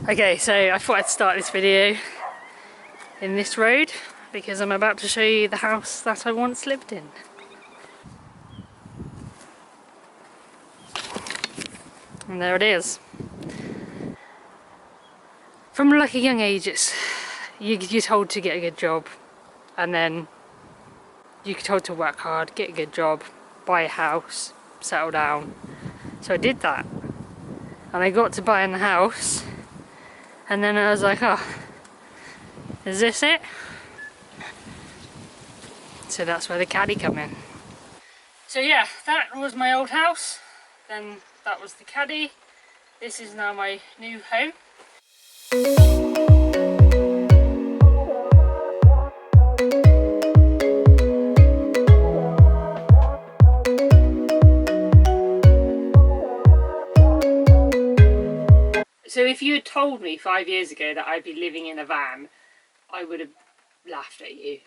Okay, so I thought I'd start this video in this road because I'm about to show you the house that I once lived in. And there it is. From like a young age, you're told to get a good job, and then you're told to work hard, get a good job, buy a house, settle down. So I did that, and I got to buying the house, and then I was like, oh, is this it? So that's where the Caddy come in. So yeah, that was my old house, then that was the Caddy. This is now my new home. So if you had told me 5 years ago that I'd be living in a van, I would have laughed at you.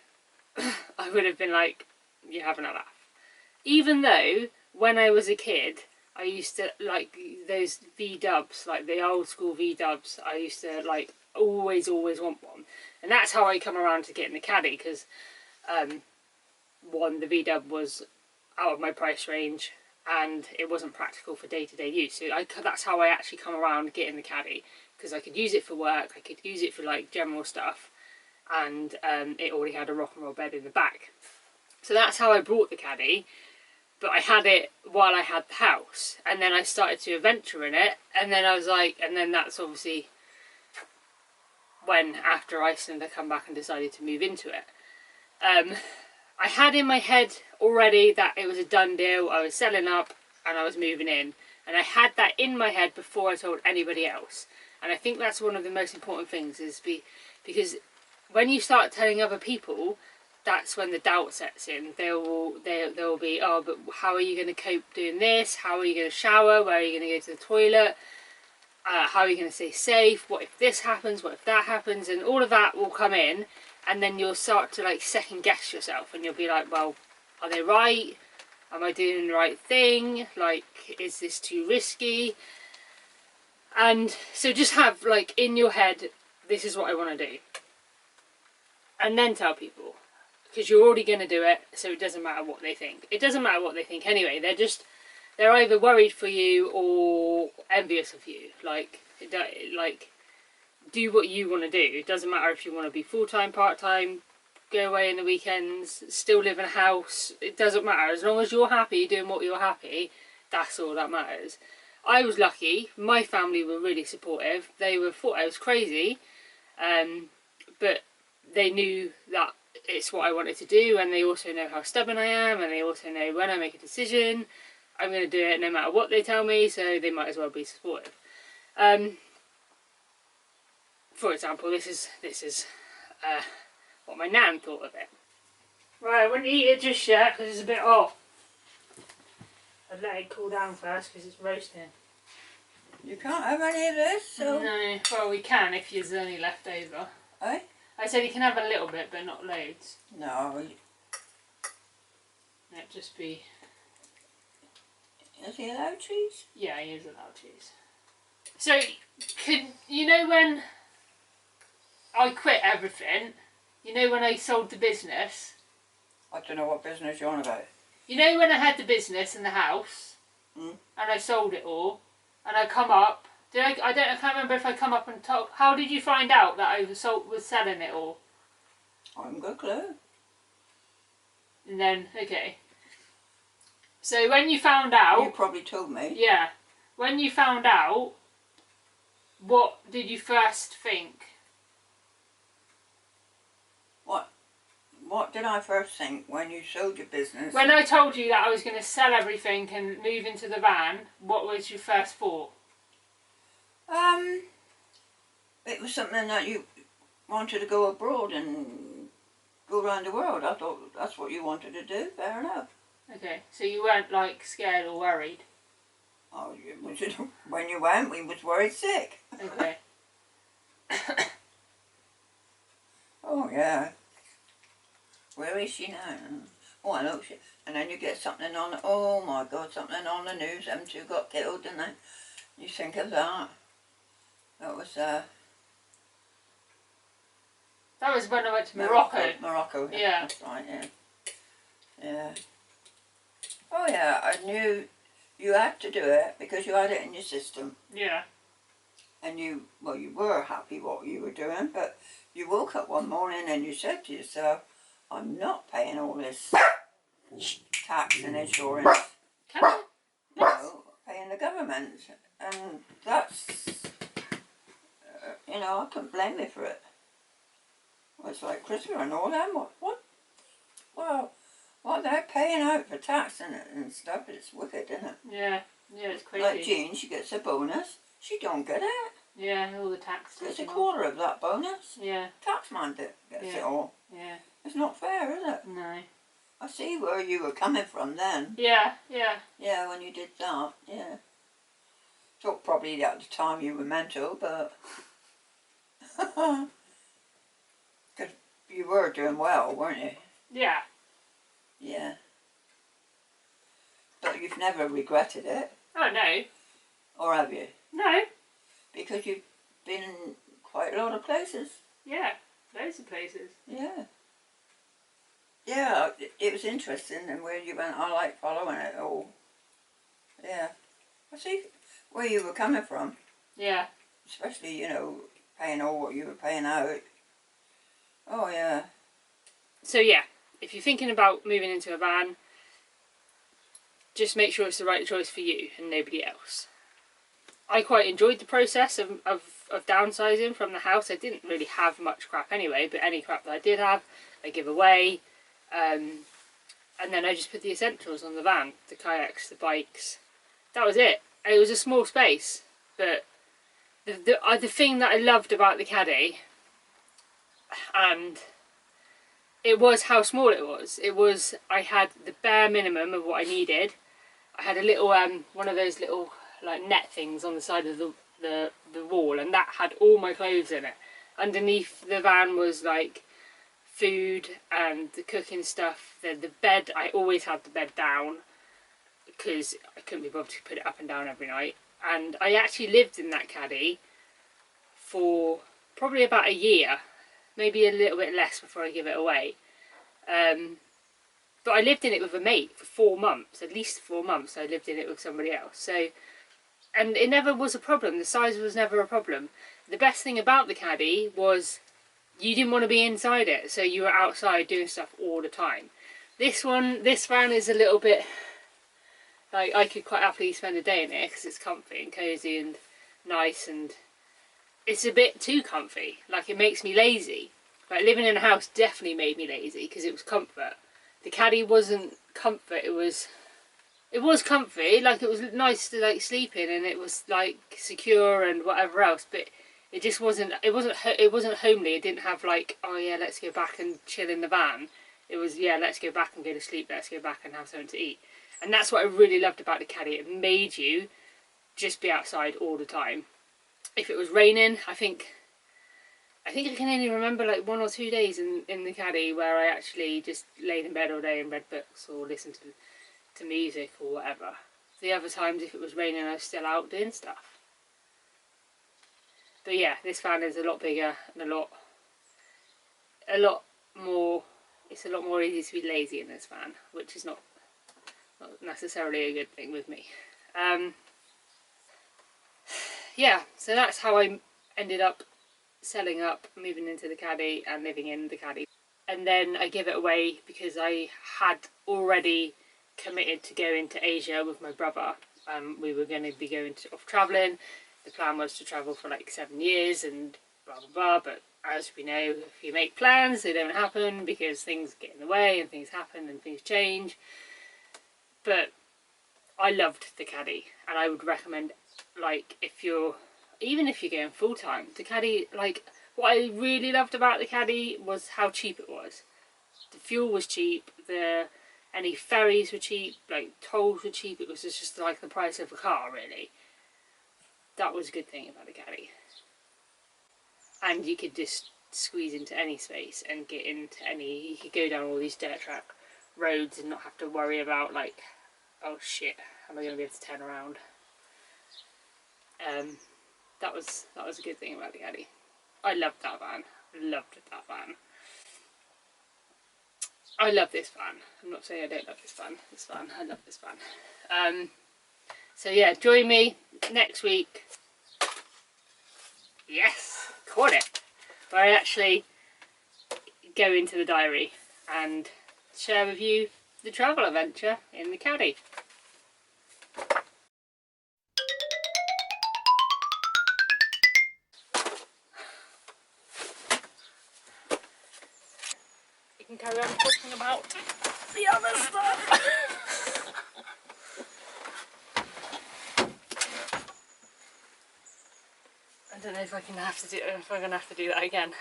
I would have been like, you're having a laugh. Even though, when I was a kid, I used to like those V-dubs, like the old school V-dubs, I used to like always want one. And that's how I come around to getting the Caddy, because one, the V-dub was out of my price range and it wasn't practical for day-to-day use. So that's how I actually come around getting the Caddy, because I could use it for work, I could use it for like general stuff, and it already had a rock and roll bed in the back. So that's how I brought the Caddy. But I had it while I had the house, and then I started to adventure in it, and then I was like, and then that's obviously when, after Iceland, I come back and decided to move into it. I had in my head already that it was a done deal, I was selling up and I was moving in, and I had that in my head before I told anybody else. And I think that's one of the most important things, is because when you start telling other people, that's when the doubt sets in. They'll be, oh, but how are you going to cope doing this? How are you going to shower? Where are you going to go to the toilet? How are you going to stay safe? What if this happens? What if that happens? And all of that will come in, and then you'll start to like second guess yourself, and you'll be like, well, are they right? Am I doing the right thing? Like, is this too risky? And so just have like in your head, this is what I want to do. And then tell people. Because you're already going to do it, so it doesn't matter what they think. It doesn't matter what they think anyway. They're either worried for you or envious of you. Like do what you want to do. It doesn't matter if you want to be full-time, part-time, go away in the weekends, still live in a house. It doesn't matter. As long as you're happy doing what you're happy, that's all that matters. I was lucky. My family were really supportive. They thought I was crazy, but they knew that it's what I wanted to do, and they also know how stubborn I am, and they also know when I make a decision, I'm going to do it no matter what they tell me, so they might as well be supportive. For example, this is what my nan thought of it. Right, I wouldn't eat it just yet because it's a bit hot. I'd let it cool down first because it's roasting. You can't have any of this, so... No, well we can if there's any left over. Eh? I said you can have a little bit, but not loads. No. It'd just be... Is he allowed cheese? Yeah, he is allowed cheese. So, you know when I quit everything, you know when I sold the business? I don't know what business you're on about. You know when I had the business and the house, and I sold it all, and I come up, I can't remember if I come up and told, how did you find out that I was selling it all? I haven't got a clue. And then, okay. So when you found out... You probably told me. Yeah. When you found out, what did you first think? What did I first think when you sold your business? When I told you that I was going to sell everything and move into the van, what was your first thought? It was something that you wanted to go abroad and go around the world. I thought that's what you wanted to do. Fair enough. Okay, so you weren't like scared or worried? Oh, when you went, we was worried sick. Okay. Oh yeah. Where is she now? Oh, I know she. And then you get something on. Oh my God, something on the news. Them two got killed, didn't they? You think of that. That was That was when I went to Morocco. Morocco. Yeah. That's right. Yeah. Yeah. Oh yeah, I knew you had to do it because you had it in your system. Yeah. And you were happy what you were doing, but you woke up one morning and you said to yourself, I'm not paying all this tax and insurance. Can I? You know, paying the government. And that's, you know, I couldn't blame you for it. It's like Christopher and all them. Well, what they're paying out for tax and stuff, it's wicked, isn't it? Yeah. Yeah, it's crazy. Like Jean, she gets a bonus. She don't get it. Yeah, all the tax. It's a quarter of that bonus. Yeah. Taxman gets it all. Yeah. It's not fair, is it? No. I see where you were coming from then. Yeah, yeah. Yeah, when you did that, yeah. Thought probably at the time you were mental, but... Because you were doing well, weren't you? Yeah. Yeah. But you've never regretted it. Oh, no. Or have you? No. Because you've been in quite a lot of places. Yeah, loads of places. Yeah. Yeah, it was interesting, and where you went, I like following it all. Yeah. I see where you were coming from. Yeah. Especially, you know, paying all what you were paying out. Oh, yeah. So, yeah, if you're thinking about moving into a van, just make sure it's the right choice for you and nobody else. I quite enjoyed the process of downsizing from the house. I didn't really have much crap anyway, but any crap that I did have, I give away. And then I just put the essentials on the van, the kayaks, the bikes. That was it. It was a small space, but the thing that I loved about the Caddy, and it was how small it was. I had the bare minimum of what I needed. I had a little one of those little like net things on the side of the wall, and that had all my clothes in it. Underneath the van was like food and the cooking stuff. The bed, I always had the bed down because I couldn't be bothered to put it up and down every night. And I actually lived in that Caddy for probably about a year, maybe a little bit less before I give it away. But I lived in it with a mate for 4 months, at least 4 months I lived in it with somebody else. So, and it never was a problem, the size was never a problem. The best thing about the Caddy was you didn't want to be inside it, so you were outside doing stuff all the time. This van is a little bit, like, I could quite happily spend a day in it because it's comfy and cosy and nice, and it's a bit too comfy. Like, it makes me lazy. Like, living in a house definitely made me lazy because it was comfort. The Caddy wasn't comfort, it was comfy, like it was nice to like sleep in, and it was like secure and whatever else, but it just wasn't homely. It didn't have like, oh yeah, let's go back and chill in the van. It was, yeah, let's go back and go to sleep, let's go back and have something to eat. And that's what I really loved about the Caddy. It made you just be outside all the time. If it was raining, I think I can only remember like 1 or 2 days in the Caddy where I actually just laid in bed all day and read books or listened to music or whatever. The other times, if it was raining, I was still out doing stuff. But yeah, this van is a lot bigger and a lot more. It's a lot more easy to be lazy in this van, which is not necessarily a good thing with me. Yeah, so that's how I ended up selling up, moving into the Caddy and living in the Caddy. And then I gave it away because I had already committed to going to Asia with my brother. We were going to be going off travelling. The plan was to travel for like 7 years and blah blah blah, but as we know, if you make plans, they don't happen because things get in the way and things happen and things change. But I loved the Caddy, and I would recommend, like, even if you're going full time, the Caddy, like, what I really loved about the Caddy was how cheap it was. The fuel was cheap, any ferries were cheap, like tolls were cheap. It was just like the price of a car, really. That was a good thing about the Caddy. And you could just squeeze into any space and get into you could go down all these dirt track roads and not have to worry about like, oh shit, am I going to be able to turn around? that was a good thing about the Caddy. I loved that van. Loved that van. I love this van. I'm not saying I don't love this van. I love this van. So yeah, join me next week. Yes, caught it. Where I actually go into the diary and share with you the travel adventure in the Caddy. You can carry on talking about the other stuff. I don't know if I'm gonna have to do that again.